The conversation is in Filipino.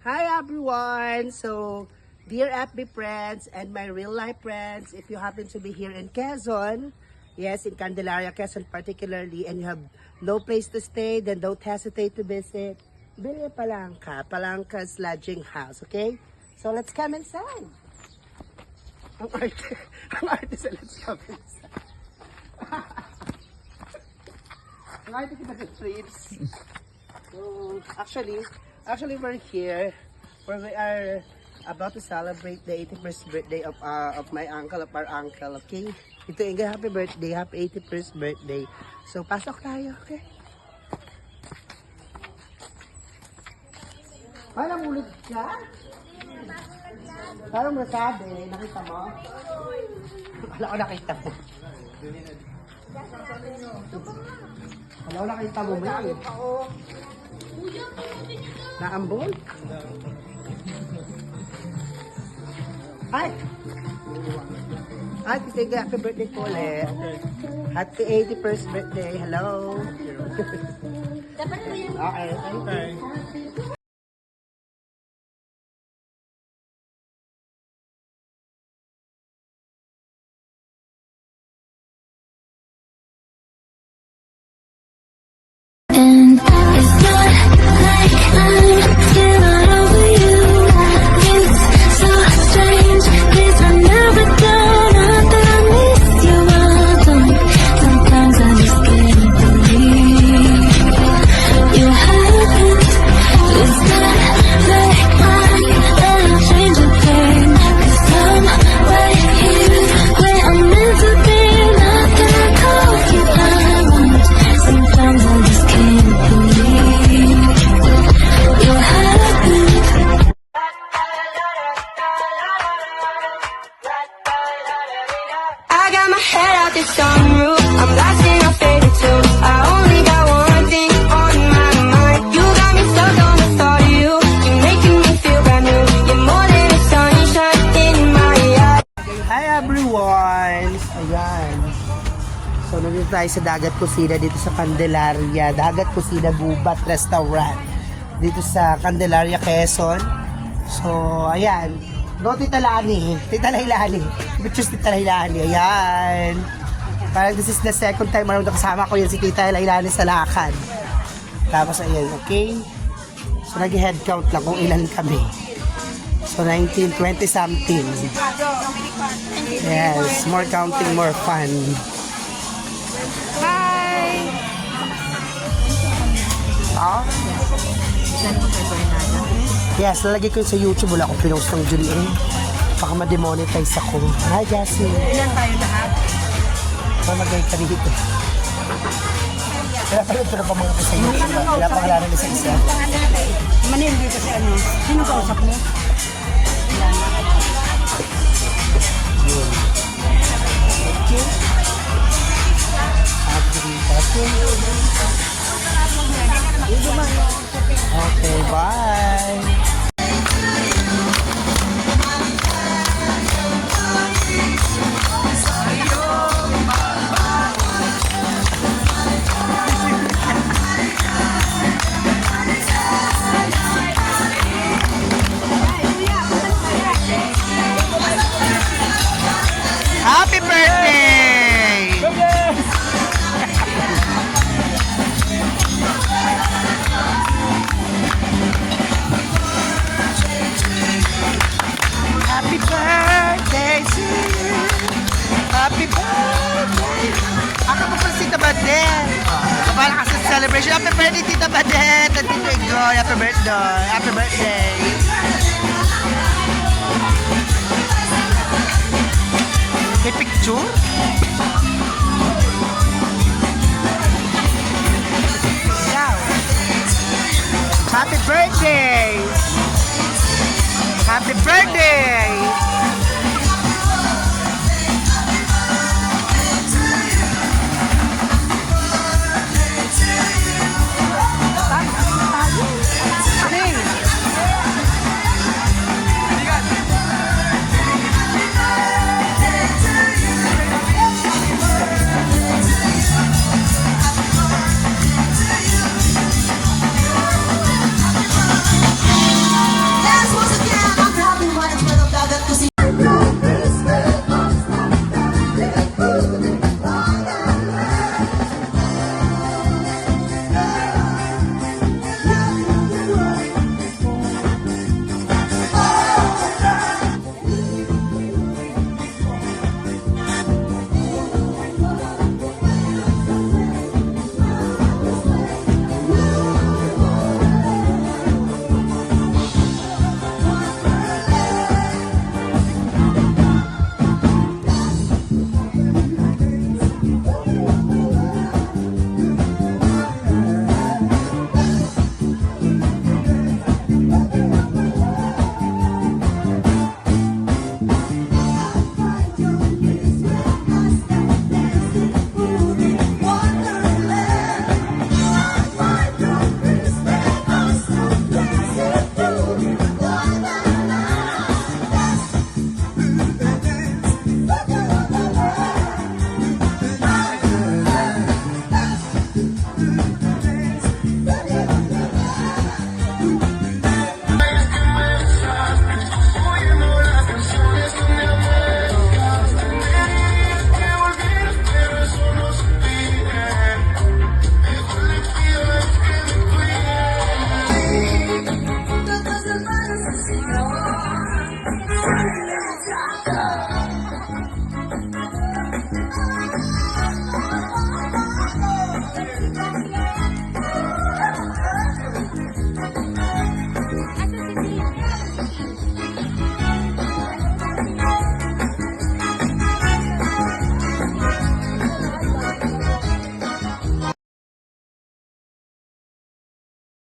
Hi everyone! So, dear FB friends and my real life friends, if you happen to be here in Quezon, yes, in Candelaria, Quezon particularly, and you have no place to stay, then don't hesitate to visit Bilya Palangka's lodging house, okay? So, let's come inside. Ang arte sa let's come inside. Ang arte kita sa trips. So, actually we're here where we are about to celebrate the 81st birthday of my uncle, of our uncle, okay? Ito yung happy birthday, happy 81st birthday. So, pasok tayo, okay? Parang mulod ka? Parang masabi, nakita mo? Wala ko nakita mo. Wala ko nakita mo ba yun? Naambol? Ay! Ay, kasi happy birthday po ulit. Happy 81st birthday. Hello. Okay. Okay. And it's not like I'm still not over you. It's so strange, 'cause I'm never done. Not that I miss you all done. Sometimes I just can't believe you happened. It's not like I'm a change of pain, 'cause I'm right here where I'm meant to be. Not that I called you out. Sometimes I just can't believe you happened. I got my head out the sunroof. I'm blasting our favorite tunes. I only got one thing on my mind. You got me stuck on the thought of you. You're making me feel brand new. You're more than a sunshine in my eyes. Hi everyone! Ayan. So, nandito tayo sa Dagat Kusina dito sa Candelaria. Dagat Kusina Gubat Restaurant. Dito sa Candelaria, Quezon. So, ayan. No, Tita Lani. Tita Lailani. Which is Tita Lailani. Ayan. Parang this is the second time around na kasama ko yan si Tita Lailani sa lakad. Tapos, ayan. Okay? So, nag-head count lang kung ilan kami. So, 19, 20 something. Yes. More counting, more fun. Hi! Ah? Yes, lalagay ko yun sa YouTube. Wala akong pinost ng Julie. Baka ma-demonetize ako. Hi, Jessie. Ilan tayo lahat? Mamagay ka rin dito. Wala pa rin ito na pamangkin sa YouTube. Wala pa wala rin sa isa. Manil dito si ano? Sino kausap mo? Thank you. Okay, bye. Happy birthday! Happy birthday to you. Happy birthday. Ako po pala si Tita Badet. Kabala ka sa celebration. Happy birthday, Tita Badet. At Tito Igor. Happy birthday. Happy birthday. May picture? Wow. Happy birthday! Happy birthday!